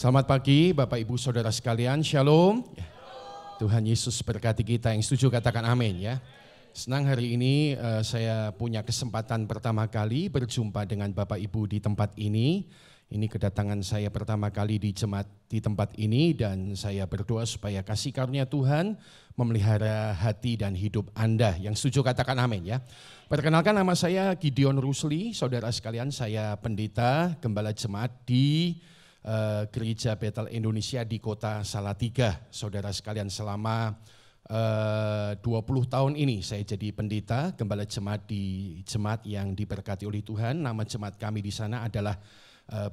Selamat pagi Bapak Ibu Saudara sekalian, Shalom. Tuhan Yesus berkati kita, yang setuju katakan amin ya. Senang hari ini saya punya kesempatan pertama kali berjumpa dengan Bapak Ibu di tempat ini. Ini kedatangan saya pertama kali di jemaat di tempat ini dan saya berdoa supaya kasih karunia Tuhan memelihara hati dan hidup Anda. Yang setuju katakan amin ya. Perkenalkan, nama saya Gideon Rusli, saudara sekalian, saya pendeta gembala jemaat di Gereja Bethel Indonesia di kota Salatiga. Saudara sekalian, selama 20 tahun ini saya jadi pendeta gembala jemaat di jemaat yang diberkati oleh Tuhan. Nama jemaat kami di sana adalah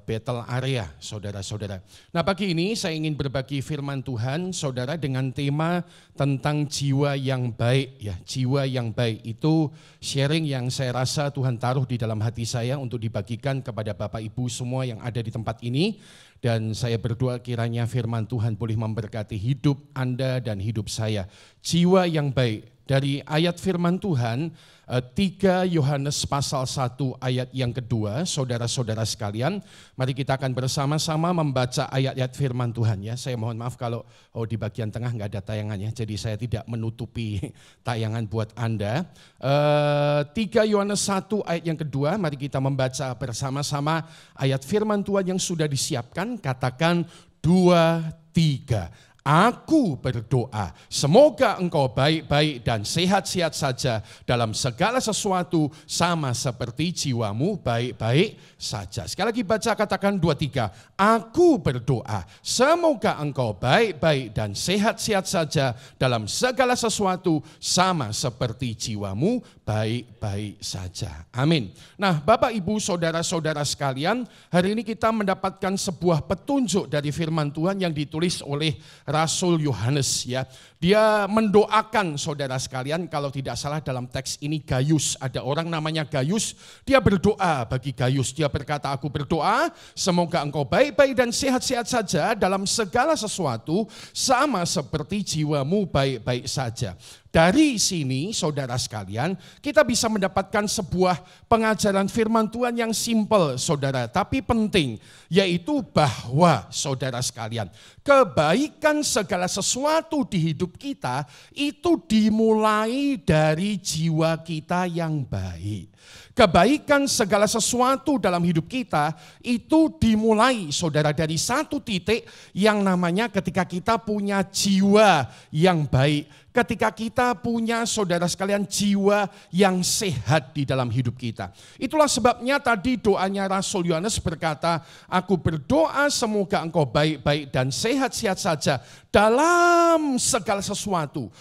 Bethel Area, saudara-saudara. Nah, pagi ini saya ingin berbagi firman Tuhan, saudara, dengan tema tentang jiwa yang baik. Ya, jiwa yang baik itu sharing yang saya rasa Tuhan taruh di dalam hati saya untuk dibagikan kepada Bapak Ibu semua yang ada di tempat ini. Dan saya berdoa kiranya firman Tuhan boleh memberkati hidup Anda dan hidup saya. Jiwa yang baik. Dari ayat firman Tuhan 3 Yohanes pasal 1 ayat yang kedua, saudara-saudara sekalian, mari kita akan bersama-sama membaca ayat-ayat firman Tuhan ya. Saya mohon maaf kalau di bagian tengah nggak ada tayangannya, jadi saya tidak menutupi tayangan buat Anda. 3 Yohanes 1 ayat yang kedua, mari kita membaca bersama-sama ayat firman Tuhan yang sudah disiapkan. Katakan 2, 3. Aku berdoa, semoga engkau baik-baik dan sehat-sehat saja dalam segala sesuatu, sama seperti jiwamu baik-baik saja. Sekali lagi baca, katakan 2, 3. Aku berdoa, semoga engkau baik-baik dan sehat-sehat saja dalam segala sesuatu, sama seperti jiwamu baik-baik saja. Amin. Nah, Bapak, Ibu, Saudara-saudara sekalian, hari ini kita mendapatkan sebuah petunjuk dari firman Tuhan yang ditulis oleh Rasul Yohanes ya. Dia mendoakan, saudara sekalian, kalau tidak salah dalam teks ini Gayus, ada orang namanya Gayus, dia berdoa bagi Gayus. Dia berkata, aku berdoa semoga engkau baik-baik dan sehat-sehat saja dalam segala sesuatu, sama seperti jiwamu baik-baik saja. Dari sini, saudara sekalian, kita bisa mendapatkan sebuah pengajaran firman Tuhan yang simpel, saudara, tapi penting, yaitu bahwa, saudara sekalian, kebaikan segala sesuatu di hidup kita itu dimulai dari jiwa kita yang baik. Kebaikan segala sesuatu dalam hidup kita itu dimulai, saudara, dari satu titik yang namanya ketika kita punya jiwa yang baik. Ketika kita punya, saudara sekalian, jiwa yang sehat di dalam hidup kita. Itulah sebabnya tadi doanya Rasul Yohanes berkata, aku berdoa semoga engkau baik-baik dan sehat-sehat saja dalam segala sesuatu.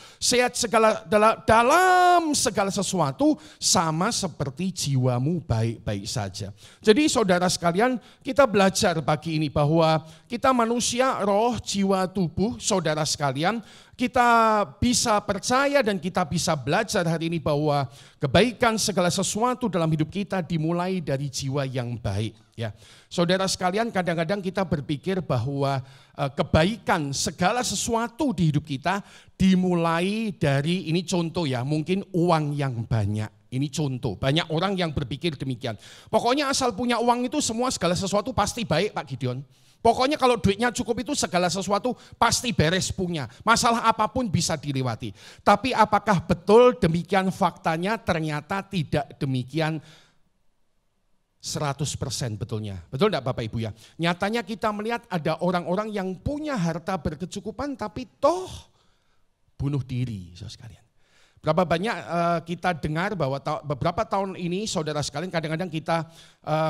Dalam segala sesuatu, sama seperti jiwamu baik-baik saja. Jadi saudara sekalian, kita belajar pagi ini bahwa kita manusia, roh, jiwa, tubuh, saudara sekalian, kita bisa percaya dan kita bisa belajar hari ini bahwa kebaikan segala sesuatu dalam hidup kita dimulai dari jiwa yang baik. Ya, saudara sekalian, kadang-kadang kita berpikir bahwa kebaikan segala sesuatu di hidup kita dimulai dari, ini contoh ya, mungkin uang yang banyak. Ini contoh, banyak orang yang berpikir demikian. Pokoknya asal punya uang itu semua segala sesuatu pasti baik, Pak Gideon. Pokoknya kalau duitnya cukup itu segala sesuatu pasti beres punya. Masalah apapun bisa dilewati. Tapi apakah betul demikian faktanya? Ternyata tidak demikian 100% betulnya. Betul enggak Bapak Ibu ya? Nyatanya kita melihat ada orang-orang yang punya harta berkecukupan tapi toh bunuh diri, saudara sekalian. Berapa banyak kita dengar bahwa beberapa tahun ini, saudara sekalian, kadang-kadang kita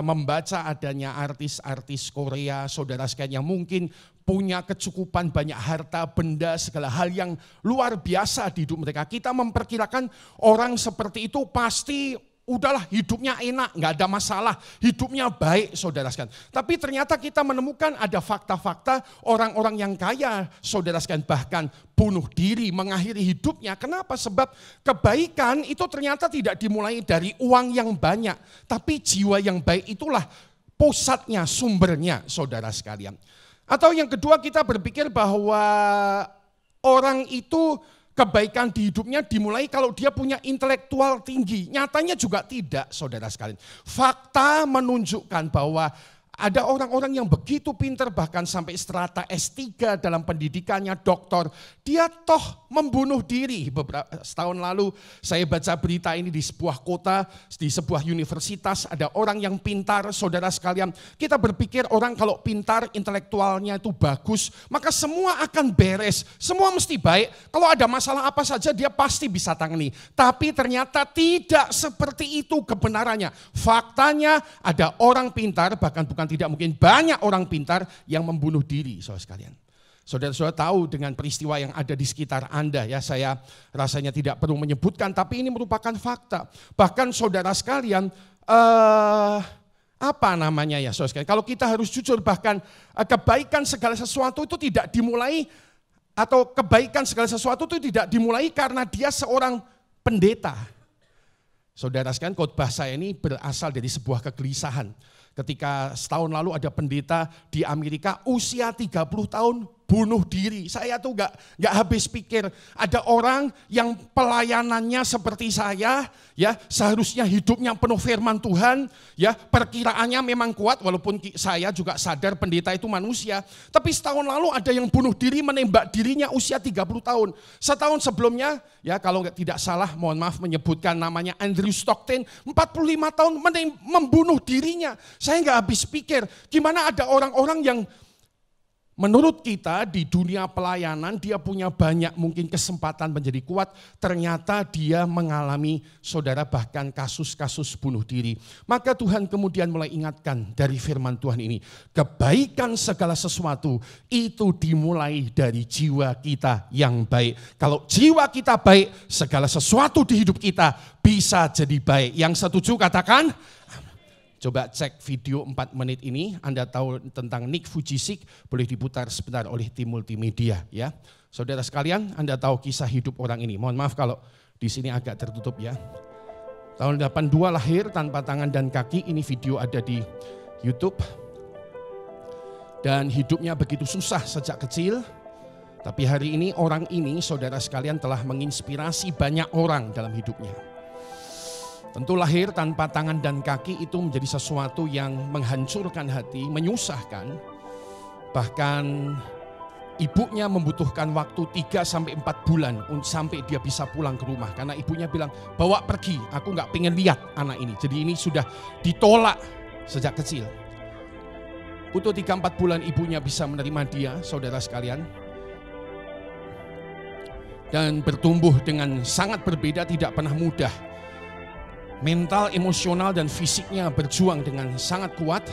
membaca adanya artis-artis Korea, saudara sekalian, yang mungkin punya kecukupan banyak harta, benda, segala hal yang luar biasa di hidup mereka. Kita memperkirakan orang seperti itu pasti udahlah hidupnya enak, nggak ada masalah, hidupnya baik, saudara sekalian. Tapi ternyata kita menemukan ada fakta-fakta orang-orang yang kaya, saudara sekalian, bahkan bunuh diri, mengakhiri hidupnya. Kenapa? Sebab kebaikan itu ternyata tidak dimulai dari uang yang banyak, tapi jiwa yang baik itulah pusatnya, sumbernya, saudara sekalian. Atau yang kedua, kita berpikir bahwa orang itu kebaikan di hidupnya dimulai kalau dia punya intelektual tinggi. Nyatanya juga tidak, saudara sekalian. Fakta menunjukkan bahwa Ada orang-orang yang begitu pintar bahkan sampai strata S3 dalam pendidikannya, doktor. Dia toh membunuh diri. Beberapa tahun lalu saya baca berita ini di sebuah kota, di sebuah universitas. Ada orang yang pintar, saudara sekalian. Kita berpikir orang kalau pintar, intelektualnya itu bagus, maka semua akan beres. Semua mesti baik. Kalau ada masalah apa saja dia pasti bisa tangani. Tapi ternyata tidak seperti itu kebenarannya. Faktanya ada orang pintar, bahkan bukan tidak mungkin banyak orang pintar yang membunuh diri, saudara sekalian. Saudara-saudara tahu dengan peristiwa yang ada di sekitar Anda ya, saya rasanya tidak perlu menyebutkan, tapi ini merupakan fakta. Bahkan saudara sekalian, apa namanya ya saudara sekalian, kalau kita harus jujur, bahkan kebaikan segala sesuatu itu tidak dimulai, atau kebaikan segala sesuatu itu tidak dimulai karena dia seorang pendeta. Saudara sekalian, khotbah saya ini berasal dari sebuah kegelisahan. Ketika setahun lalu ada pendeta di Amerika usia 30 tahun bunuh diri. Saya tuh nggak habis pikir, ada orang yang pelayanannya seperti saya, ya seharusnya hidupnya penuh firman Tuhan, ya perkiraannya memang kuat, walaupun saya juga sadar pendeta itu manusia. Tapi setahun lalu ada yang bunuh diri, menembak dirinya usia 30 tahun. Setahun sebelumnya, ya kalau tidak salah, mohon maaf menyebutkan namanya, Andrew Stockton, 45 tahun membunuh dirinya. Saya nggak habis pikir, gimana ada orang-orang yang menurut kita di dunia pelayanan dia punya banyak mungkin kesempatan menjadi kuat, ternyata dia mengalami, saudara, bahkan kasus-kasus bunuh diri. Maka Tuhan kemudian mulai ingatkan dari firman Tuhan ini, kebaikan segala sesuatu itu dimulai dari jiwa kita yang baik. Kalau jiwa kita baik, segala sesuatu di hidup kita bisa jadi baik. Yang setuju katakan. Coba cek video 4 menit ini, Anda tahu tentang Nick Vujicic, boleh diputar sebentar oleh tim multimedia ya. Saudara sekalian, Anda tahu kisah hidup orang ini. Mohon maaf kalau di sini agak tertutup ya. Tahun 82 lahir tanpa tangan dan kaki, ini video ada di YouTube. Dan hidupnya begitu susah sejak kecil. Tapi hari ini orang ini, saudara sekalian, telah menginspirasi banyak orang dalam hidupnya. Tentu lahir tanpa tangan dan kaki itu menjadi sesuatu yang menghancurkan hati, menyusahkan. Bahkan ibunya membutuhkan waktu 3-4 bulan sampai dia bisa pulang ke rumah. Karena ibunya bilang, bawa pergi, aku gak pengen lihat anak ini. Jadi ini sudah ditolak sejak kecil. Butuh 3-4 bulan ibunya bisa menerima dia, saudara sekalian. Dan bertumbuh dengan sangat berbeda, tidak pernah mudah. Mental, emosional, dan fisiknya berjuang dengan sangat kuat.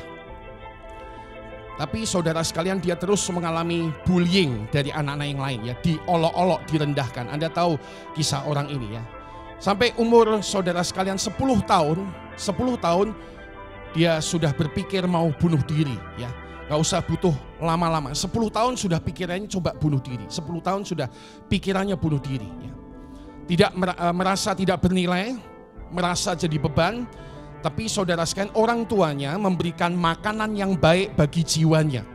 Tapi saudara sekalian, dia terus mengalami bullying dari anak-anak yang lain ya, diolok-olok, direndahkan. Anda tahu kisah orang ini ya. Sampai umur saudara sekalian 10 tahun dia sudah berpikir mau bunuh diri ya. Gak usah butuh lama-lama. 10 tahun sudah pikirannya coba bunuh diri. 10 tahun sudah pikirannya bunuh diri ya. Tidak merasa tidak bernilai, merasa jadi beban, tapi saudara sekalian, orang tuanya memberikan makanan yang baik bagi jiwanya.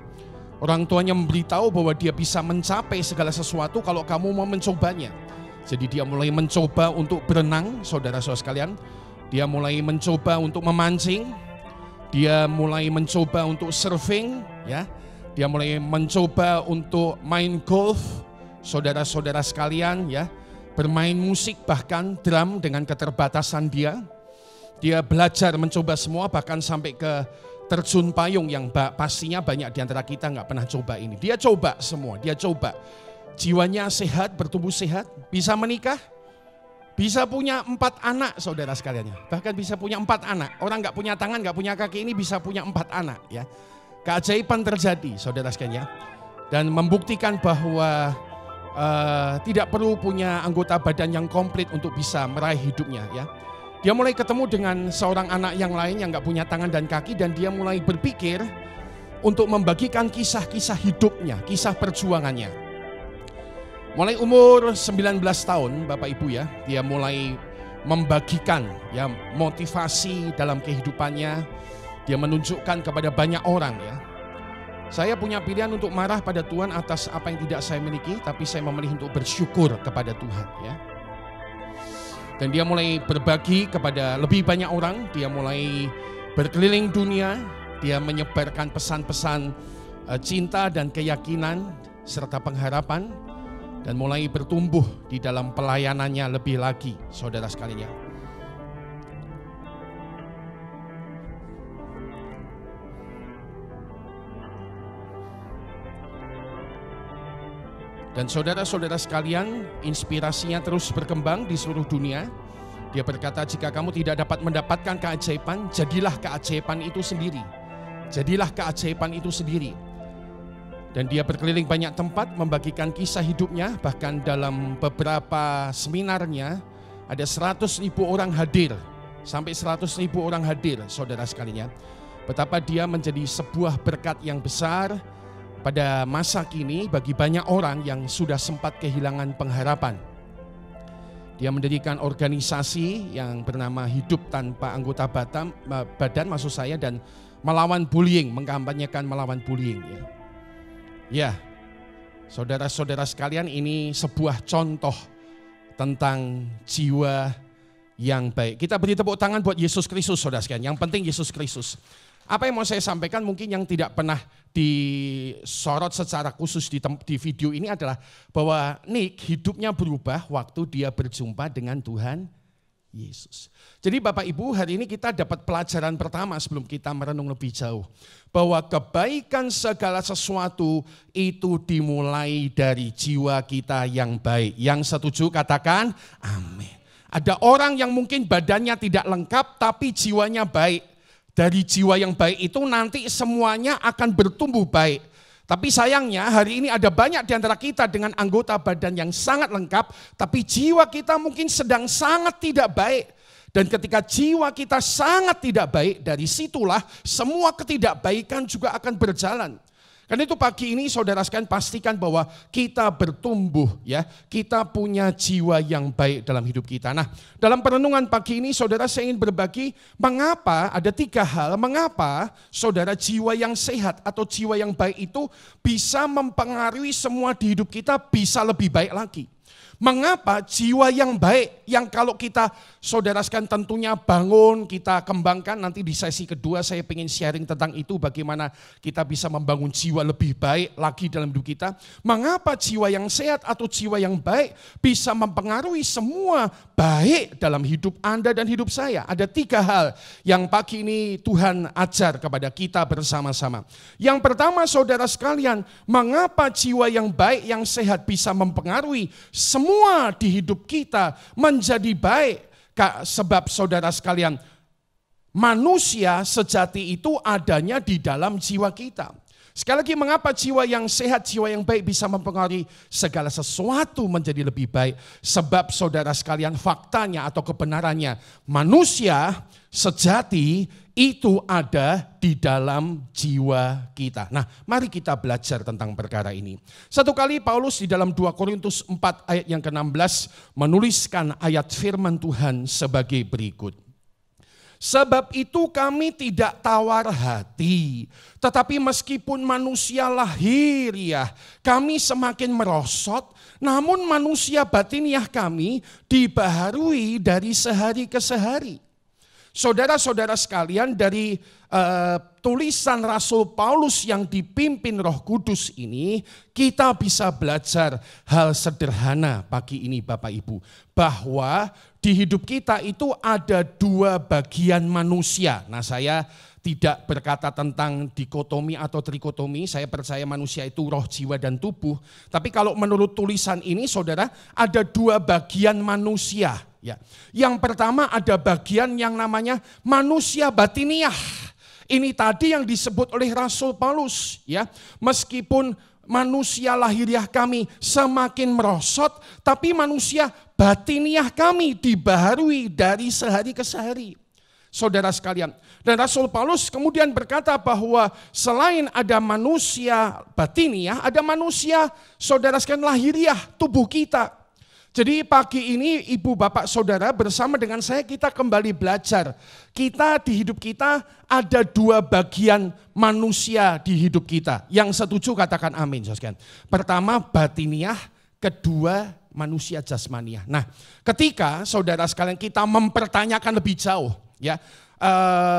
Orang tuanya memberitahu bahwa dia bisa mencapai segala sesuatu kalau kamu mau mencobanya. Jadi dia mulai mencoba untuk berenang, saudara-saudara sekalian. Dia mulai mencoba untuk memancing. Dia mulai mencoba untuk surfing, ya. Dia mulai mencoba untuk main golf, saudara-saudara sekalian, ya. Bermain musik, bahkan drum dengan keterbatasan dia. Dia belajar mencoba semua, bahkan sampai ke terjun payung yang pastinya banyak di antara kita nggak pernah coba ini. Dia coba semua, dia coba. Jiwanya sehat, bertumbuh sehat, bisa menikah, bisa punya 4 anak, saudara sekalian. Bahkan bisa punya 4 anak. Orang nggak punya tangan, nggak punya kaki ini bisa punya 4 anak, ya. Keajaiban terjadi, saudara sekalian, ya. Dan membuktikan bahwa tidak perlu punya anggota badan yang komplit untuk bisa meraih hidupnya ya. Dia mulai ketemu dengan seorang anak yang lain yang gak punya tangan dan kaki, dan dia mulai berpikir untuk membagikan kisah-kisah hidupnya, kisah perjuangannya. Mulai umur 19 tahun Bapak Ibu ya, dia mulai membagikan ya motivasi dalam kehidupannya. Dia menunjukkan kepada banyak orang ya. Saya punya pilihan untuk marah pada Tuhan atas apa yang tidak saya miliki, tapi saya memilih untuk bersyukur kepada Tuhan ya. Dan dia mulai berbagi kepada lebih banyak orang, dia mulai berkeliling dunia, Dia menyebarkan pesan-pesan cinta dan keyakinan serta pengharapan dan mulai bertumbuh di dalam pelayanannya lebih lagi, saudara sekalian. Dan saudara-saudara sekalian, inspirasinya terus berkembang di seluruh dunia. Dia berkata, jika kamu tidak dapat mendapatkan keajaiban, jadilah keajaiban itu sendiri. Jadilah keajaiban itu sendiri. Dan dia berkeliling banyak tempat membagikan kisah hidupnya. Bahkan dalam beberapa seminarnya ada 100.000 orang hadir. Sampai 100.000 orang hadir, saudara sekalian. Betapa dia menjadi sebuah berkat yang besar pada masa kini bagi banyak orang yang sudah sempat kehilangan pengharapan. Dia mendirikan organisasi yang bernama Hidup Tanpa Anggota Badan maksud saya, dan melawan bullying, mengkampanyekan melawan bullying. Ya, saudara-saudara sekalian, ini sebuah contoh tentang jiwa yang baik. Kita beri tepuk tangan buat Yesus Kristus, saudara sekalian. Yang penting Yesus Kristus. Apa yang mau saya sampaikan mungkin yang tidak pernah disorot secara khusus di video ini adalah bahwa Nick hidupnya berubah waktu dia berjumpa dengan Tuhan Yesus. Jadi Bapak Ibu, hari ini kita dapat pelajaran pertama sebelum kita merenung lebih jauh. Bahwa kebaikan segala sesuatu itu dimulai dari jiwa kita yang baik. Yang setuju katakan amin. Ada orang yang mungkin badannya tidak lengkap tapi jiwanya baik. Dari jiwa yang baik itu nanti semuanya akan bertumbuh baik. Tapi sayangnya hari ini ada banyak di antara kita dengan anggota badan yang sangat lengkap, tapi jiwa kita mungkin sedang sangat tidak baik. Dan ketika jiwa kita sangat tidak baik, dari situlah semua ketidakbaikan juga akan berjalan. Karena itu pagi ini saudara sekalian pastikan bahwa kita bertumbuh, ya, kita punya jiwa yang baik dalam hidup kita. Nah, dalam perenungan pagi ini saudara, saya ingin berbagi mengapa ada 3 hal, mengapa saudara jiwa yang sehat atau jiwa yang baik itu bisa mempengaruhi semua di hidup kita bisa lebih baik lagi. Mengapa jiwa yang baik yang kalau kita saudara sekalian tentunya bangun, kita kembangkan, nanti di sesi kedua saya ingin sharing tentang itu, bagaimana kita bisa membangun jiwa lebih baik lagi dalam hidup kita. Mengapa jiwa yang sehat atau jiwa yang baik bisa mempengaruhi semua baik dalam hidup Anda dan hidup saya. Ada 3 hal yang pagi ini Tuhan ajar kepada kita bersama-sama. Yang pertama saudara sekalian, mengapa jiwa yang baik yang sehat bisa mempengaruhi semua di hidup kita menjadi baik? Sebab saudara sekalian, manusia sejati itu adanya di dalam jiwa kita. Sekali lagi, mengapa jiwa yang sehat, jiwa yang baik bisa mempengaruhi segala sesuatu menjadi lebih baik? Sebab saudara sekalian, faktanya atau kebenarannya, manusia sejati itu ada di dalam jiwa kita. Nah, mari kita belajar tentang perkara ini. Satu kali Paulus di dalam 2 Korintus 4 ayat yang ke-16 menuliskan ayat firman Tuhan sebagai berikut. Sebab itu kami tidak tawar hati, tetapi meskipun manusia lahiriah kami semakin merosot, namun manusia batiniah kami dibaharui dari sehari ke sehari. Saudara-saudara sekalian, dari tulisan Rasul Paulus yang dipimpin Roh Kudus ini, kita bisa belajar hal sederhana pagi ini Bapak Ibu. Bahwa di hidup kita itu ada 2 bagian manusia. Nah, saya tidak berkata tentang dikotomi atau trikotomi, saya percaya manusia itu roh, jiwa, dan tubuh. Tapi kalau menurut tulisan ini saudara, ada 2 bagian manusia. Ya. Yang pertama ada bagian yang namanya manusia batiniah. Ini tadi yang disebut oleh Rasul Paulus. Ya. Meskipun manusia lahiriah kami semakin merosot, tapi manusia batiniah kami dibaharui dari sehari ke sehari. Saudara sekalian, dan Rasul Paulus kemudian berkata bahwa selain ada manusia batiniah, ada manusia saudara sekalian lahiriah, tubuh kita. Jadi pagi ini ibu bapak saudara bersama dengan saya kita kembali belajar. Kita di hidup kita ada 2 bagian manusia di hidup kita. Yang setuju katakan amin. Pertama batiniah, kedua manusia jasmaniah. Nah, ketika saudara sekalian kita mempertanyakan lebih jauh, ya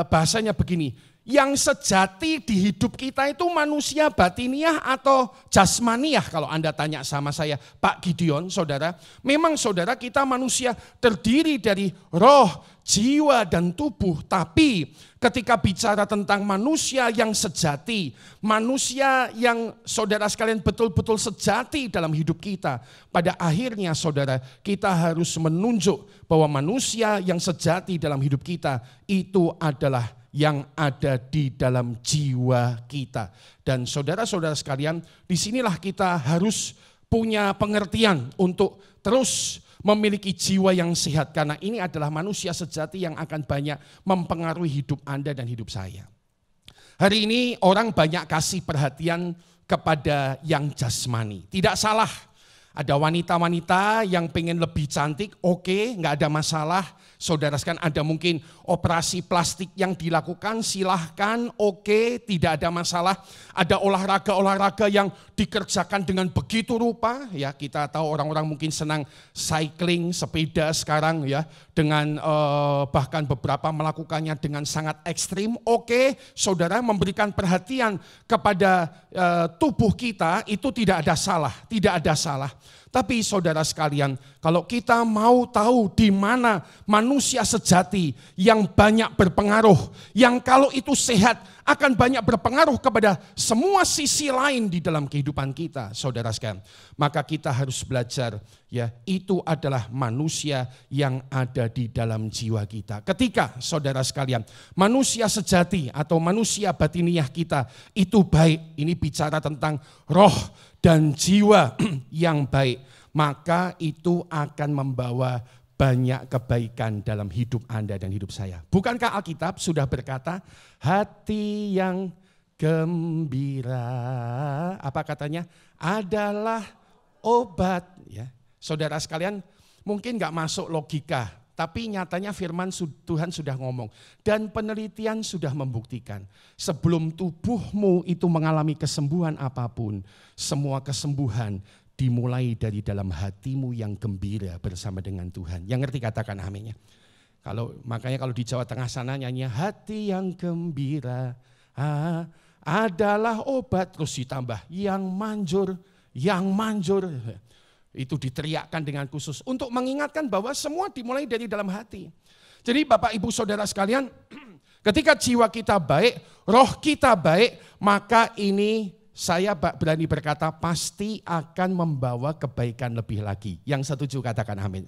bahasanya begini, Yang sejati di hidup kita itu manusia batiniah atau jasmaniah? Kalau Anda tanya sama saya, Pak Gideon, saudara, memang saudara kita manusia terdiri dari roh, jiwa, dan tubuh. Tapi ketika bicara tentang manusia yang sejati, manusia yang saudara sekalian betul-betul sejati dalam hidup kita, pada akhirnya saudara, kita harus menunjuk bahwa manusia yang sejati dalam hidup kita itu adalah yang ada di dalam jiwa kita. Dan saudara-saudara sekalian, disinilah kita harus punya pengertian untuk terus memiliki jiwa yang sehat. Karena ini adalah manusia sejati yang akan banyak mempengaruhi hidup Anda dan hidup saya. Hari ini orang banyak kasih perhatian kepada yang jasmani. Tidak salah, ada wanita-wanita yang pengen lebih cantik, oke, nggak ada masalah. Saudara sekalian, ada mungkin operasi plastik yang dilakukan, silahkan, oke, tidak ada masalah. Ada olahraga-olahraga yang dikerjakan dengan begitu rupa, ya kita tahu orang-orang mungkin senang cycling, sepeda sekarang ya, dengan bahkan beberapa melakukannya dengan sangat ekstrim. Oke, saudara memberikan perhatian kepada tubuh kita itu tidak ada salah, tidak ada salah. Tapi saudara sekalian, kalau kita mau tahu di mana manusia sejati yang banyak berpengaruh, yang kalau itu sehat akan banyak berpengaruh kepada semua sisi lain di dalam kehidupan kita, saudara sekalian, maka kita harus belajar, ya, itu adalah manusia yang ada di dalam jiwa kita. Ketika saudara sekalian, manusia sejati atau manusia batiniah kita itu baik, ini bicara tentang roh dan jiwa yang baik, maka itu akan membawa banyak kebaikan dalam hidup Anda dan hidup saya. Bukankah Alkitab sudah berkata, hati yang gembira, apa katanya, adalah obat. Ya, saudara sekalian, mungkin gak masuk logika, tapi nyatanya firman Tuhan sudah ngomong. Dan penelitian sudah membuktikan, sebelum tubuhmu itu mengalami kesembuhan apapun, semua kesembuhan dimulai dari dalam hatimu yang gembira bersama dengan Tuhan. Yang ngerti katakan aminnya. Makanya kalau di Jawa Tengah sana nyanyi, hati yang gembira adalah obat. Terus ditambah, yang manjur. Itu diteriakkan dengan khusus untuk mengingatkan bahwa semua dimulai dari dalam hati. Jadi Bapak Ibu Saudara sekalian, ketika jiwa kita baik, roh kita baik, maka ini saya berani berkata pasti akan membawa kebaikan lebih lagi. Yang setuju katakan amin.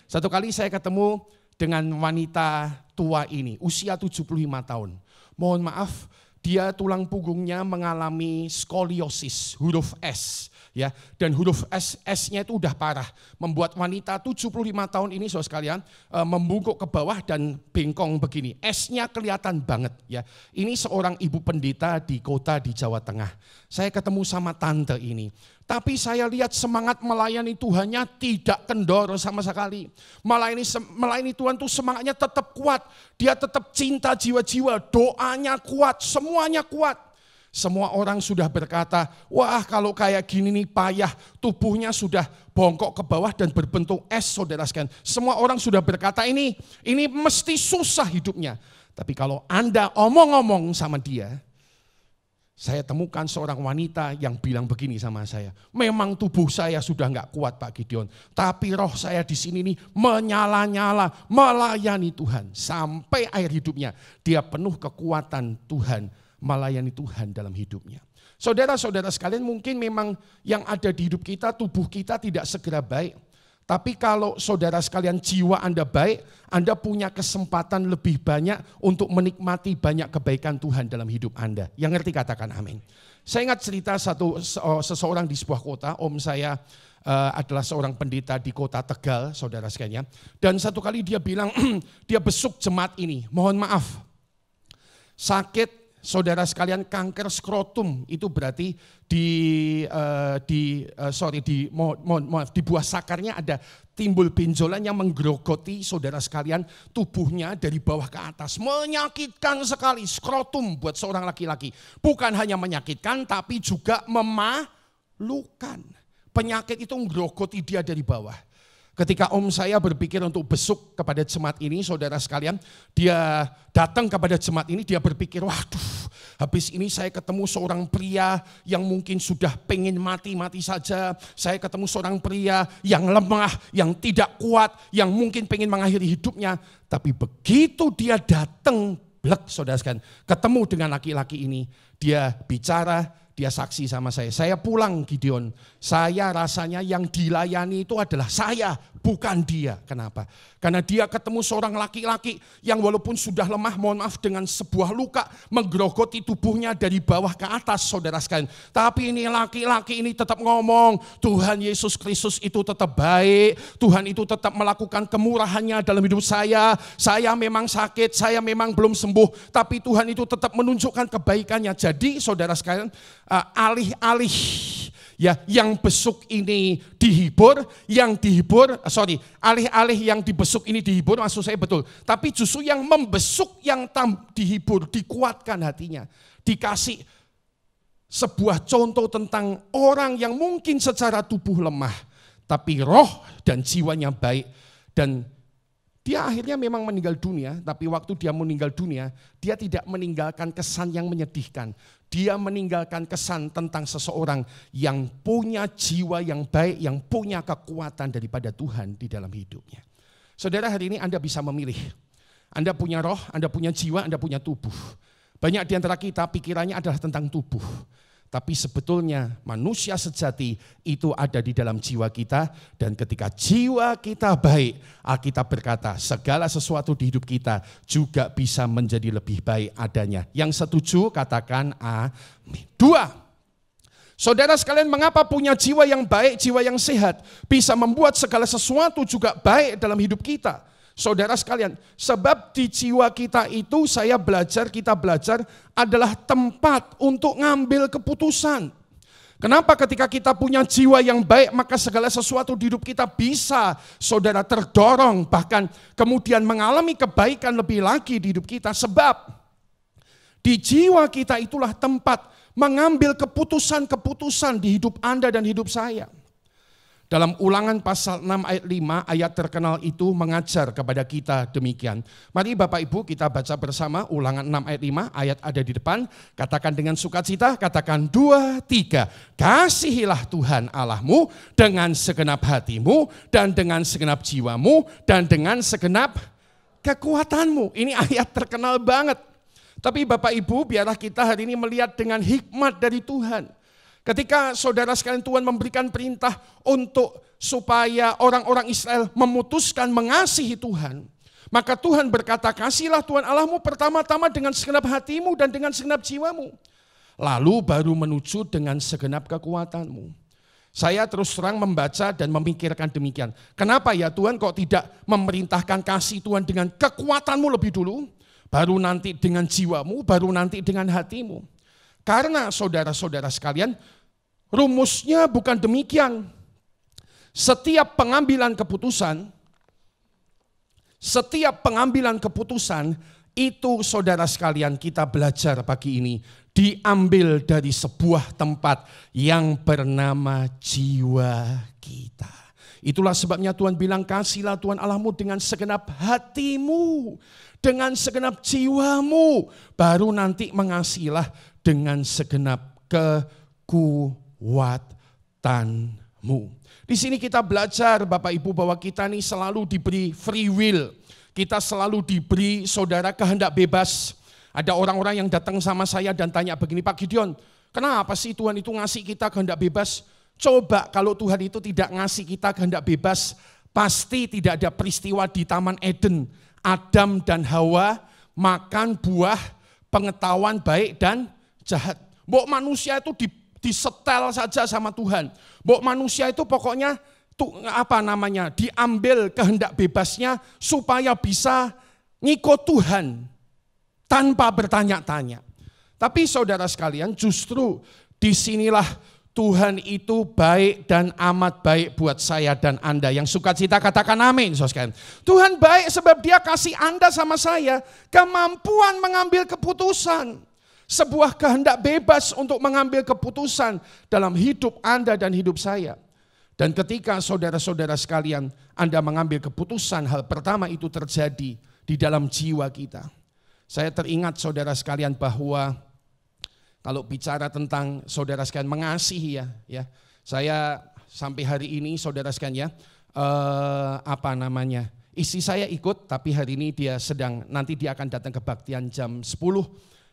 Satu kali saya ketemu dengan wanita tua ini, usia 75 tahun. Mohon maaf, dia tulang punggungnya mengalami skoliosis, huruf S. Ya, dan huruf S-nya itu udah parah, membuat wanita 75 tahun ini saudara sekalian membungkuk ke bawah dan bengkong begini. S-nya kelihatan banget ya. Ini seorang ibu pendeta di kota di Jawa Tengah. Saya ketemu sama tante ini. Tapi saya lihat semangat melayani Tuhannya tidak kendor sama sekali. Melayani Tuhan tuh semangatnya tetap kuat. Dia tetap cinta jiwa-jiwa, doanya kuat, semuanya kuat. Semua orang sudah berkata, wah kalau kayak gini nih payah, tubuhnya sudah bongkok ke bawah dan berbentuk S, saudara sekalian. Semua orang sudah berkata ini mesti susah hidupnya. Tapi kalau Anda omong-omong sama dia, saya temukan seorang wanita yang bilang begini sama saya, memang tubuh saya sudah enggak kuat Pak Gideon, tapi roh saya di sini nih menyala-nyala, melayani Tuhan. Sampai akhir hidupnya, dia penuh kekuatan Tuhan, melayani Tuhan dalam hidupnya. Saudara-saudara sekalian, mungkin memang yang ada di hidup kita, tubuh kita tidak segera baik. Tapi kalau saudara sekalian jiwa Anda baik, Anda punya kesempatan lebih banyak untuk menikmati banyak kebaikan Tuhan dalam hidup Anda. Yang ngerti katakan amin. Saya ingat cerita seseorang di sebuah kota, om saya adalah seorang pendeta di kota Tegal, saudara sekalian. Dan satu kali dia bilang, dia besuk jemaat ini, mohon maaf, sakit, saudara sekalian, kanker skrotum itu berarti di buah sakarnya ada timbul benjolan yang menggerogoti saudara sekalian tubuhnya dari bawah ke atas. Menyakitkan sekali skrotum buat seorang laki-laki. Bukan hanya menyakitkan tapi juga memalukan. Penyakit itu menggerogoti dia dari bawah. Ketika om saya berpikir untuk besuk kepada jemaat ini, saudara sekalian, dia datang kepada jemaat ini, dia berpikir, waduh, habis ini saya ketemu seorang pria yang mungkin sudah pengen mati-mati saja. Saya ketemu seorang pria yang lemah, yang tidak kuat, yang mungkin pengen mengakhiri hidupnya. Tapi begitu dia datang, saudara sekalian, ketemu dengan laki-laki ini, dia bicara, dia saksi sama saya. Saya pulang, Gideon. Saya rasanya yang dilayani itu adalah saya, bukan dia. Kenapa? Karena dia ketemu seorang laki-laki yang walaupun sudah lemah, mohon maaf, dengan sebuah luka menggerogoti tubuhnya dari bawah ke atas, saudara sekalian. Tapi ini laki-laki ini tetap ngomong, Tuhan Yesus Kristus itu tetap baik. Tuhan itu tetap melakukan kemurahannya dalam hidup saya. Saya memang sakit, saya memang belum sembuh. Tapi Tuhan itu tetap menunjukkan kebaikannya. Jadi saudara sekalian, alih-alih ya yang besuk ini dihibur, alih-alih yang dibesuk ini dihibur, maksud saya betul. Tapi justru yang membesuk yang dihibur, dikuatkan hatinya. Dikasih sebuah contoh tentang orang yang mungkin secara tubuh lemah, tapi roh dan jiwanya baik. Dan dia akhirnya memang meninggal dunia, tapi waktu dia meninggal dunia, dia tidak meninggalkan kesan yang menyedihkan. Dia meninggalkan kesan tentang seseorang yang punya jiwa yang baik, yang punya kekuatan daripada Tuhan di dalam hidupnya. Saudara, hari ini Anda bisa memilih. Anda punya roh, Anda punya jiwa, Anda punya tubuh. Banyak di antara kita pikirannya adalah tentang tubuh. Tapi sebetulnya manusia sejati itu ada di dalam jiwa kita. Dan ketika jiwa kita baik, Alkitab berkata segala sesuatu di hidup kita juga bisa menjadi lebih baik adanya. Yang setuju katakan amin. 2. Saudara sekalian, mengapa punya jiwa yang baik, jiwa yang sehat bisa membuat segala sesuatu juga baik dalam hidup kita? Saudara sekalian, sebab di jiwa kita itu kita belajar adalah tempat untuk ngambil keputusan. Kenapa ketika kita punya jiwa yang baik, maka segala sesuatu di hidup kita bisa, saudara, terdorong, bahkan kemudian mengalami kebaikan lebih lagi di hidup kita. Sebab di jiwa kita itulah tempat mengambil keputusan-keputusan di hidup Anda dan hidup saya. Dalam Ulangan pasal 6 ayat 5, ayat terkenal itu mengajar kepada kita demikian. Mari Bapak Ibu kita baca bersama Ulangan 6 ayat 5, ayat ada di depan. Katakan dengan sukacita, katakan 2, 3. Kasihilah Tuhan Allahmu dengan segenap hatimu dan dengan segenap jiwamu dan dengan segenap kekuatanmu. Ini ayat terkenal banget. Tapi Bapak Ibu, biarlah kita hari ini melihat dengan hikmat dari Tuhan. Ketika saudara sekalian, Tuhan memberikan perintah untuk supaya orang-orang Israel memutuskan mengasihi Tuhan. Maka Tuhan berkata, kasihilah Tuhan Allahmu pertama-tama dengan segenap hatimu dan dengan segenap jiwamu. Lalu baru menuju dengan segenap kekuatanmu. Saya terus terang membaca dan memikirkan demikian. Kenapa ya Tuhan kok tidak memerintahkan kasih Tuhan dengan kekuatanmu lebih dulu? Baru nanti dengan jiwamu, baru nanti dengan hatimu. Karena saudara-saudara sekalian, rumusnya bukan demikian. Setiap pengambilan keputusan itu saudara sekalian kita belajar pagi ini diambil dari sebuah tempat yang bernama jiwa kita. Itulah sebabnya Tuhan bilang kasihilah Tuhan Allahmu dengan segenap hatimu, dengan segenap jiwamu, baru nanti mengasihilah dengan segenap kekuatanmu. Di sini kita belajar Bapak Ibu bahwa kita ini selalu diberi free will. Kita selalu diberi saudara kehendak bebas. Ada orang-orang yang datang sama saya dan tanya begini, Pak Gideon, kenapa sih Tuhan itu ngasih kita kehendak bebas? Coba kalau Tuhan itu tidak ngasih kita kehendak bebas, pasti tidak ada peristiwa di Taman Eden. Adam dan Hawa makan buah pengetahuan baik dan jahat. Mbok manusia itu disetel saja sama Tuhan. Mbok manusia itu pokoknya diambil kehendak bebasnya supaya bisa ngikut Tuhan tanpa bertanya-tanya. Tapi saudara sekalian, justru disinilah Tuhan itu baik dan amat baik buat saya dan Anda. Yang sukacita katakan amin. Tuhan baik sebab Dia kasih Anda sama saya kemampuan mengambil keputusan. Sebuah kehendak bebas untuk mengambil keputusan dalam hidup Anda dan hidup saya. Dan ketika saudara-saudara sekalian Anda mengambil keputusan, hal pertama itu terjadi di dalam jiwa kita. Saya teringat saudara sekalian bahwa kalau bicara tentang saudara sekalian mengasihi ya, saya sampai hari ini saudara sekalian istri saya ikut, tapi hari ini nanti dia akan datang kebaktian jam 10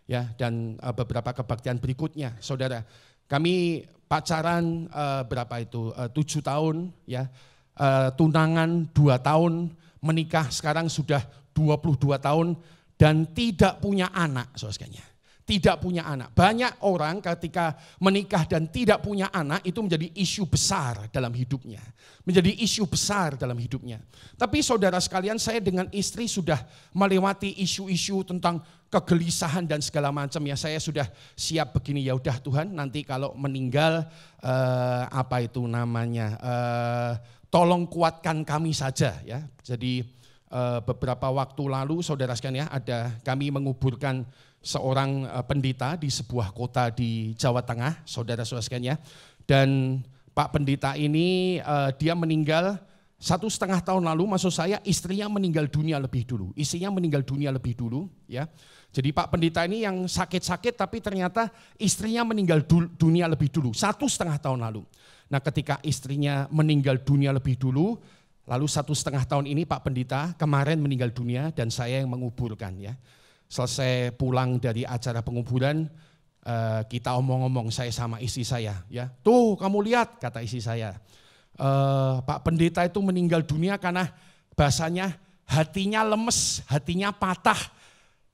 ya, dan beberapa kebaktian berikutnya. Saudara, kami pacaran 7 tahun ya, tunangan 2 tahun, menikah sekarang sudah 22 tahun dan tidak punya anak, saudara. Tidak punya anak. Banyak orang ketika menikah dan tidak punya anak itu menjadi isu besar dalam hidupnya. Menjadi isu besar dalam hidupnya. Tapi saudara sekalian, saya dengan istri sudah melewati isu-isu tentang kegelisahan dan segala macam ya. Saya sudah siap begini, ya udah Tuhan, nanti kalau meninggal tolong kuatkan kami saja ya. Jadi beberapa waktu lalu saudara sekalian ya, kami menguburkan seorang pendeta di sebuah kota di Jawa Tengah, saudara-saudara sekalian ya. Dan Pak pendeta ini dia meninggal 1,5 tahun lalu, maksud saya istrinya meninggal dunia lebih dulu. Istrinya meninggal dunia lebih dulu ya. Jadi Pak pendeta ini yang sakit-sakit tapi ternyata istrinya meninggal dunia lebih dulu, 1,5 tahun lalu. Nah ketika istrinya meninggal dunia lebih dulu, lalu 1,5 tahun ini Pak pendeta kemarin meninggal dunia dan saya yang menguburkan ya. Selesai pulang dari acara penguburan, kita omong-omong saya sama istri saya ya. Tuh kamu lihat, kata istri saya, Pak pendeta itu meninggal dunia karena bahasanya hatinya lemes, hatinya patah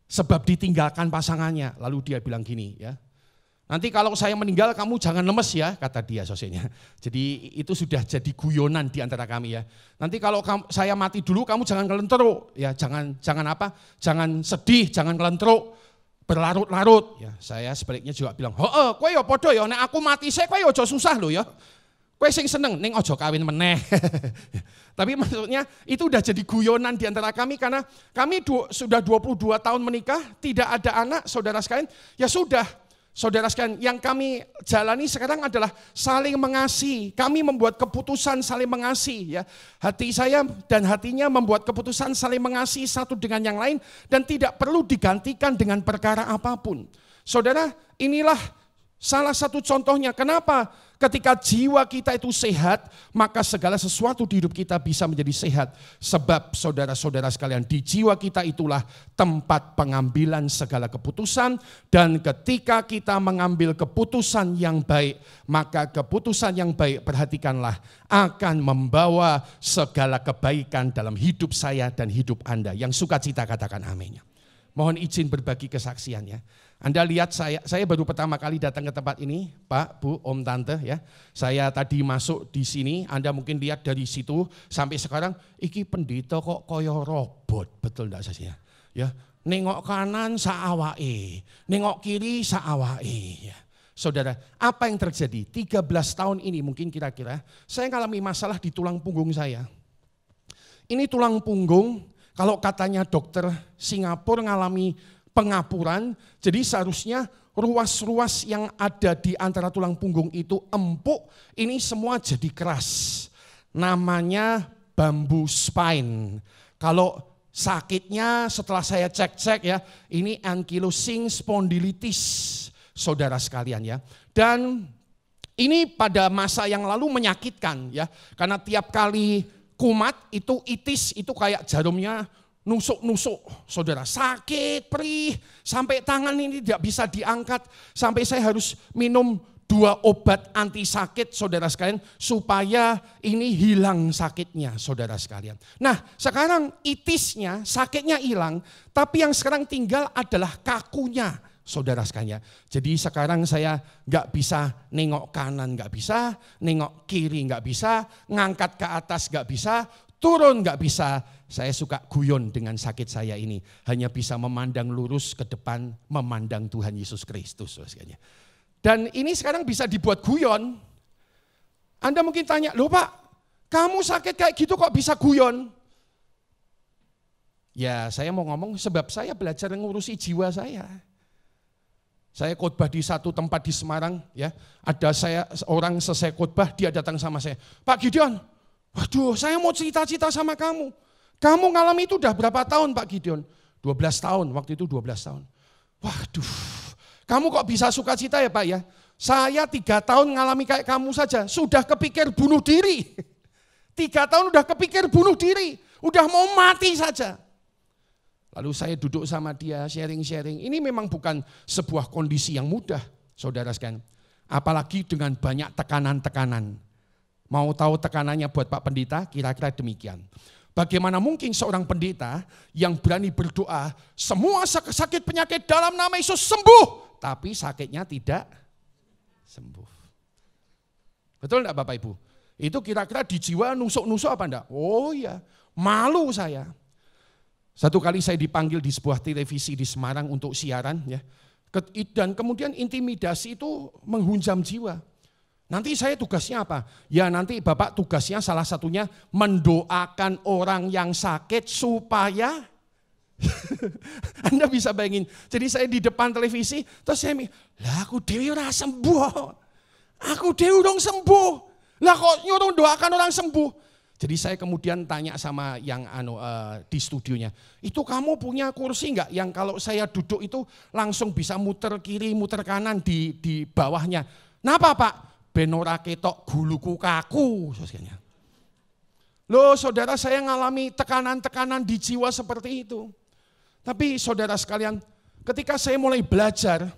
sebab ditinggalkan pasangannya. Lalu dia bilang gini ya, nanti kalau saya meninggal kamu jangan lemes ya, kata dia sosenya. Jadi itu sudah jadi guyonan di antara kami ya. Nanti kalau saya mati dulu kamu jangan kelenteruk ya, jangan sedih, jangan kelenteruk, berlarut-larut ya. Saya sebaliknya juga bilang, kowe ya podo ya, nek aku mati saya kowe ojo susah lo ya. Kowe sing seneng ning ojo kawin meneh. Tapi maksudnya itu udah jadi guyonan di antara kami karena kami sudah 22 tahun menikah, tidak ada anak, saudara sekalian. Ya sudah, saudara sekalian, yang kami jalani sekarang adalah saling mengasihi. Kami membuat keputusan saling mengasihi ya. Hati saya dan hatinya membuat keputusan saling mengasihi satu dengan yang lain dan tidak perlu digantikan dengan perkara apapun. Saudara, inilah salah satu contohnya kenapa ketika jiwa kita itu sehat, maka segala sesuatu di hidup kita bisa menjadi sehat. Sebab saudara-saudara sekalian, di jiwa kita itulah tempat pengambilan segala keputusan. Dan ketika kita mengambil keputusan yang baik, maka keputusan yang baik, perhatikanlah, akan membawa segala kebaikan dalam hidup saya dan hidup Anda. Yang sukacita katakan amin. Mohon izin berbagi kesaksiannya. Anda lihat saya baru pertama kali datang ke tempat ini, Pak, Bu, Om, Tante ya. Saya tadi masuk di sini, Anda mungkin lihat dari situ sampai sekarang, iki pendeta kok koyo robot, betul enggak saya? Ya, nengok kanan saawake, nengok kiri saawake ya. Saudara, apa yang terjadi? 13 tahun ini mungkin kira-kira saya mengalami masalah di tulang punggung saya. Ini tulang punggung, kalau katanya dokter Singapura ngalami pengapuran, jadi seharusnya ruas-ruas yang ada di antara tulang punggung itu empuk, ini semua jadi keras. Namanya bambu spine. Kalau sakitnya setelah saya cek-cek ya, ini ankylosing spondylitis, saudara sekalian ya. Dan ini pada masa yang lalu menyakitkan ya, karena tiap kali kumat itu itis, itu kayak jarumnya nusuk-nusuk, saudara, sakit, perih, sampai tangan ini tidak bisa diangkat, sampai saya harus minum 2 obat anti sakit, saudara sekalian, supaya ini hilang sakitnya, saudara sekalian. Nah, sekarang itisnya, sakitnya hilang, tapi yang sekarang tinggal adalah kakunya, saudara sekalian. Jadi sekarang saya nggak bisa nengok kanan, nggak bisa, nengok kiri nggak bisa, ngangkat ke atas nggak bisa, turun nggak bisa. Saya suka guyon dengan sakit saya ini. Hanya bisa memandang lurus ke depan, memandang Tuhan Yesus Kristus. Dan ini sekarang bisa dibuat guyon. Anda mungkin tanya, loh Pak, kamu sakit kayak gitu kok bisa guyon? Ya saya mau ngomong sebab saya belajar ngurusi jiwa saya. Saya khotbah di satu tempat di Semarang, ya. Ada orang selesai khotbah, dia datang sama saya. Pak Gideon, waduh, saya mau cerita-cerita sama kamu. Kamu ngalami itu udah berapa tahun Pak Gideon? 12 tahun, waktu itu 12 tahun. Waduh, kamu kok bisa sukacita ya Pak ya? Saya 3 tahun ngalami kayak kamu saja, sudah kepikir bunuh diri. 3 tahun udah kepikir bunuh diri, udah mau mati saja. Lalu saya duduk sama dia, sharing-sharing. Ini memang bukan sebuah kondisi yang mudah, saudara sekalian. Apalagi dengan banyak tekanan-tekanan. Mau tahu tekanannya buat Pak Pendeta? Kira-kira demikian. Bagaimana mungkin seorang pendeta yang berani berdoa, semua sakit penyakit dalam nama Yesus sembuh, tapi sakitnya tidak sembuh. Betul enggak Bapak Ibu? Itu kira-kira di jiwa nusuk-nusuk apa enggak? Oh iya, malu saya. Satu kali saya dipanggil di sebuah televisi di Semarang untuk siaran, ya. Dan kemudian intimidasi itu menghunjam jiwa. Nanti saya tugasnya apa? Ya nanti Bapak tugasnya salah satunya mendoakan orang yang sakit supaya Anda bisa bayangin. Jadi saya di depan televisi, terus saya mikir, lah aku dewi ora sembuh. Aku dewi dong sembuh. Lah kok nyuruh doakan orang sembuh? Jadi saya kemudian tanya sama yang di studionya, itu kamu punya kursi enggak yang kalau saya duduk itu langsung bisa muter kiri, muter kanan di bawahnya. Napa Pak? Benora ketok guluku kaku. Loh saudara, saya ngalami tekanan-tekanan di jiwa seperti itu. Tapi saudara sekalian, ketika saya mulai belajar,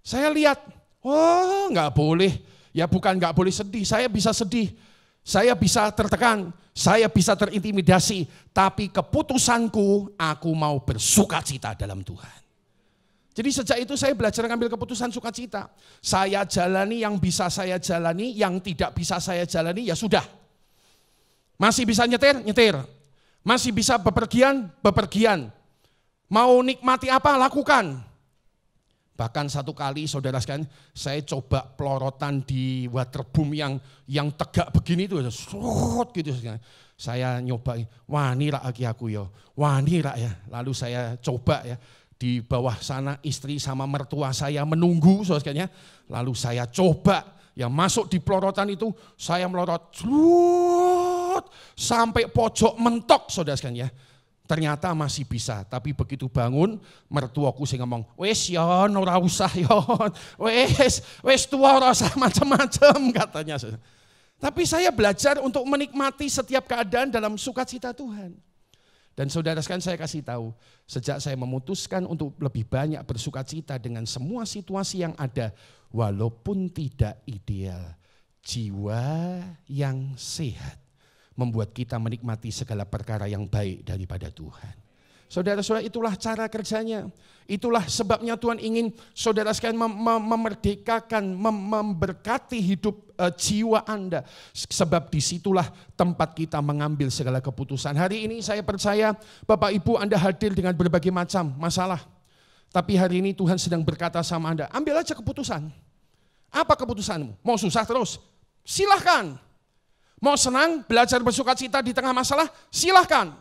saya lihat, oh enggak boleh. Ya bukan enggak boleh sedih, saya bisa sedih. Saya bisa tertekan, saya bisa terintimidasi, tapi keputusanku, aku mau bersukacita dalam Tuhan. Jadi sejak itu saya belajar ngambil keputusan sukacita. Saya jalani yang bisa saya jalani, yang tidak bisa saya jalani, ya sudah. Masih bisa nyetir, nyetir. Masih bisa bepergian, bepergian. Mau nikmati apa, lakukan. Bahkan satu kali saudara sekalian, saya coba pelorotan di waterboom yang tegak begini itu, serut gitu. Saya nyoba, wah ini rak aku ya, wah ini rak ya. Lalu saya coba ya, di bawah sana istri sama mertua saya menunggu saudara sekalian. Lalu saya coba, ya masuk di pelorotan itu, saya melorot, serut, sampai pojok mentok saudara sekalian ya. Ternyata masih bisa, tapi begitu bangun, mertuaku sing ngomong, wes yon, ora usah yon, wes tua ora usah macam-macam katanya. Tapi saya belajar untuk menikmati setiap keadaan dalam sukacita Tuhan. Dan saudara sekalian saya kasih tahu, sejak saya memutuskan untuk lebih banyak bersukacita dengan semua situasi yang ada, walaupun tidak ideal, jiwa yang sehat membuat kita menikmati segala perkara yang baik daripada Tuhan. Saudara-saudara, itulah cara kerjanya. Itulah sebabnya Tuhan ingin saudara sekalian memerdekakan, memberkati hidup jiwa Anda. Sebab disitulah tempat kita mengambil segala keputusan. Hari ini saya percaya Bapak Ibu Anda hadir dengan berbagai macam masalah. Tapi hari ini Tuhan sedang berkata sama Anda, ambil aja keputusan. Apa keputusanmu? Mau susah terus? Silahkan. Mau senang, belajar bersukacita di tengah masalah, silahkan.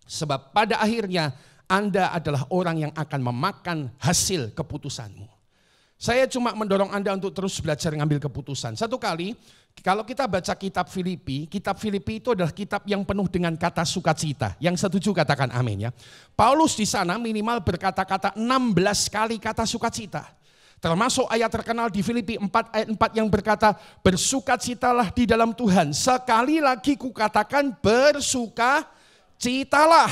Sebab pada akhirnya Anda adalah orang yang akan memakan hasil keputusanmu. Saya cuma mendorong Anda untuk terus belajar ngambil keputusan. Satu kali, kalau kita baca kitab Filipi itu adalah kitab yang penuh dengan kata sukacita. Yang setuju katakan amin ya. Paulus di sana minimal berkata-kata 16 kali kata sukacita. Termasuk ayat terkenal di Filipi 4 ayat 4 yang berkata, bersukacitalah di dalam Tuhan. Sekali lagi kukatakan bersukacitalah.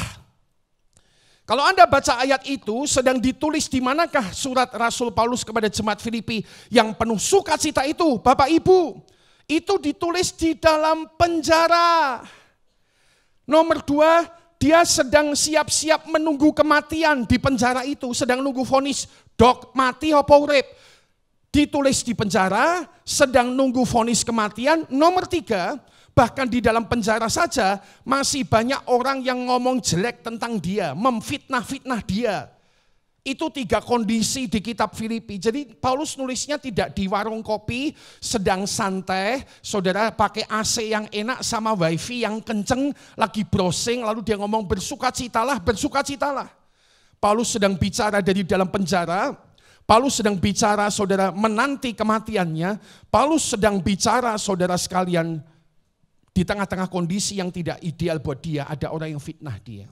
Kalau Anda baca ayat itu sedang ditulis di manakah surat Rasul Paulus kepada jemaat Filipi yang penuh sukacita itu, Bapak Ibu? Itu ditulis di dalam penjara. Nomor 2, dia sedang siap-siap menunggu kematian di penjara itu, sedang nunggu vonis. Dok, mati apa urip? Ditulis di penjara, sedang nunggu vonis kematian. Nomor 3, bahkan di dalam penjara saja masih banyak orang yang ngomong jelek tentang dia, memfitnah-fitnah dia. Itu 3 kondisi di kitab Filipi. Jadi Paulus nulisnya tidak di warung kopi, sedang santai, saudara pakai AC yang enak sama wifi yang kenceng, lagi browsing, lalu dia ngomong bersukacitalah, bersukacitalah. Paulus sedang bicara dari dalam penjara, Paulus sedang bicara saudara menanti kematiannya. Paulus sedang bicara saudara sekalian di tengah-tengah kondisi yang tidak ideal buat dia. Ada orang yang fitnah dia.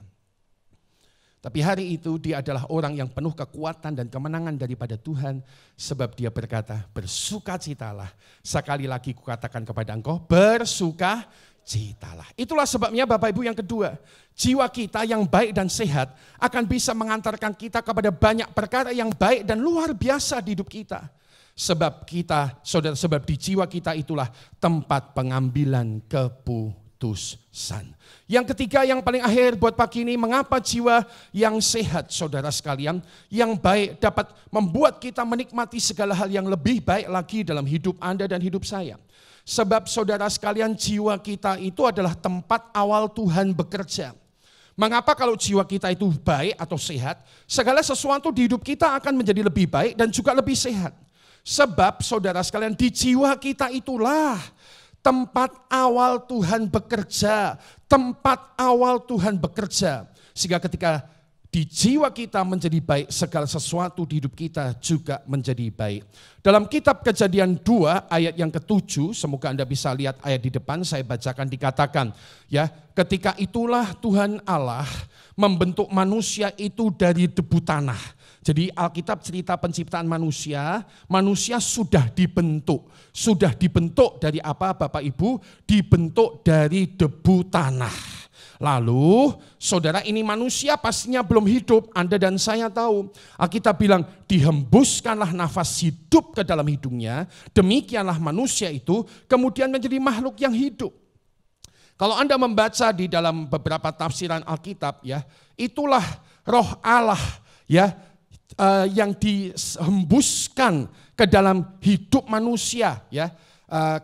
Tapi hari itu dia adalah orang yang penuh kekuatan dan kemenangan daripada Tuhan. Sebab dia berkata, bersukacitalah. Sekali lagi kukatakan kepada engkau, bersukacitalah. Itulah sebabnya Bapak Ibu yang kedua. Jiwa kita yang baik dan sehat akan bisa mengantarkan kita kepada banyak perkara yang baik dan luar biasa di hidup kita. Sebab kita, saudara, sebab di jiwa kita itulah tempat pengambilan keputusan. Yang ketiga yang paling akhir buat pagi ini, mengapa jiwa yang sehat saudara sekalian, yang baik dapat membuat kita menikmati segala hal yang lebih baik lagi dalam hidup Anda dan hidup saya. Sebab saudara sekalian jiwa kita itu adalah tempat awal Tuhan bekerja. Mengapa kalau jiwa kita itu baik atau sehat, segala sesuatu di hidup kita akan menjadi lebih baik dan juga lebih sehat. Sebab saudara sekalian di jiwa kita itulah tempat awal Tuhan bekerja, tempat awal Tuhan bekerja. Sehingga ketika di jiwa kita menjadi baik, segala sesuatu di hidup kita juga menjadi baik. Dalam kitab Kejadian 2 ayat yang ke-7, semoga Anda bisa lihat ayat di depan, saya bacakan, dikatakan, ya, ketika itulah Tuhan Allah membentuk manusia itu dari debu tanah. Jadi Alkitab cerita penciptaan manusia, manusia sudah dibentuk. Sudah dibentuk dari apa Bapak Ibu? Dibentuk dari debu tanah. Lalu saudara, ini manusia pastinya belum hidup, Anda dan saya tahu. Alkitab bilang dihembuskanlah nafas hidup ke dalam hidungnya, demikianlah manusia itu kemudian menjadi makhluk yang hidup. Kalau Anda membaca di dalam beberapa tafsiran Alkitab, ya, itulah roh Allah, ya, yang dihembuskan ke dalam hidup manusia, ya.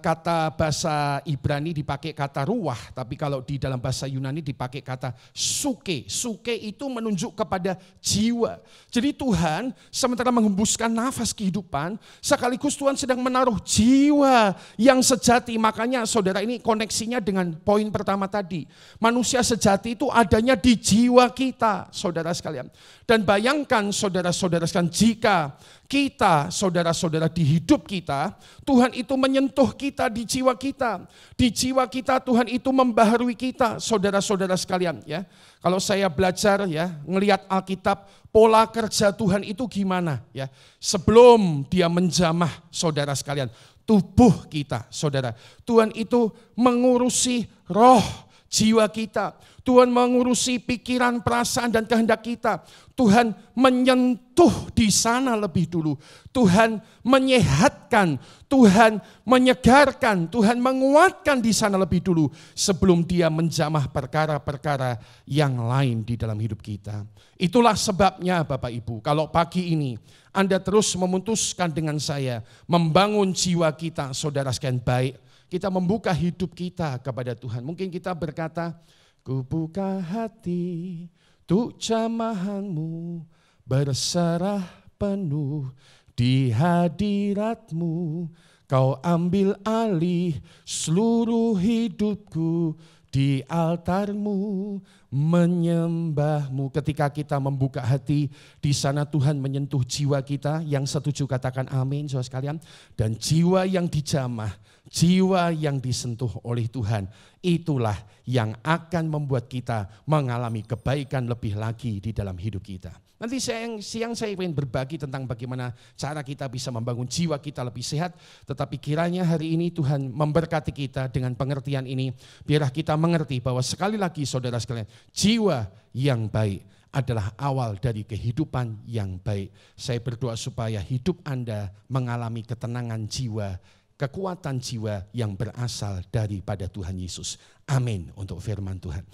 Kata bahasa Ibrani dipakai kata ruah, tapi kalau di dalam bahasa Yunani dipakai kata suke. Suke itu menunjuk kepada jiwa. Jadi Tuhan sementara menghembuskan nafas kehidupan, sekaligus Tuhan sedang menaruh jiwa yang sejati. Makanya saudara, ini koneksinya dengan poin pertama tadi. Manusia sejati itu adanya di jiwa kita, saudara sekalian. Dan bayangkan saudara-saudara sekalian, jika kita, saudara-saudara, di hidup kita, Tuhan itu menyentuh kita di jiwa kita. Di jiwa kita Tuhan itu membaharui kita, saudara-saudara sekalian, ya. Kalau saya belajar, ya, ngelihat Alkitab, pola kerja Tuhan itu gimana, ya. Sebelum dia menjamah, saudara sekalian, tubuh kita, saudara. Tuhan itu mengurusi roh jiwa kita. Tuhan mengurusi pikiran, perasaan, dan kehendak kita. Tuhan menyentuh di sana lebih dulu. Tuhan menyehatkan, Tuhan menyegarkan, Tuhan menguatkan di sana lebih dulu. Sebelum dia menjamah perkara-perkara yang lain di dalam hidup kita. Itulah sebabnya Bapak Ibu, kalau pagi ini Anda terus memutuskan dengan saya membangun jiwa kita, saudara sekalian, baik. Kita membuka hidup kita kepada Tuhan. Mungkin kita berkata, ku buka hati untuk jamahanmu, berserah penuh di hadiratmu. Kau ambil alih seluruh hidupku, di altarmu menyembahmu. Ketika kita membuka hati, di sana Tuhan menyentuh jiwa kita. Yang setuju katakan amin, saudara sekalian. Dan jiwa yang dijamah, jiwa yang disentuh oleh Tuhan, itulah yang akan membuat kita mengalami kebaikan lebih lagi di dalam hidup kita. Nanti siang saya ingin berbagi tentang bagaimana cara kita bisa membangun jiwa kita lebih sehat. Tetapi kiranya hari ini Tuhan memberkati kita dengan pengertian ini. Biarlah kita mengerti bahwa sekali lagi saudara sekalian, jiwa yang baik adalah awal dari kehidupan yang baik. Saya berdoa supaya hidup Anda mengalami ketenangan jiwa, kekuatan jiwa yang berasal daripada Tuhan Yesus. Amin untuk firman Tuhan.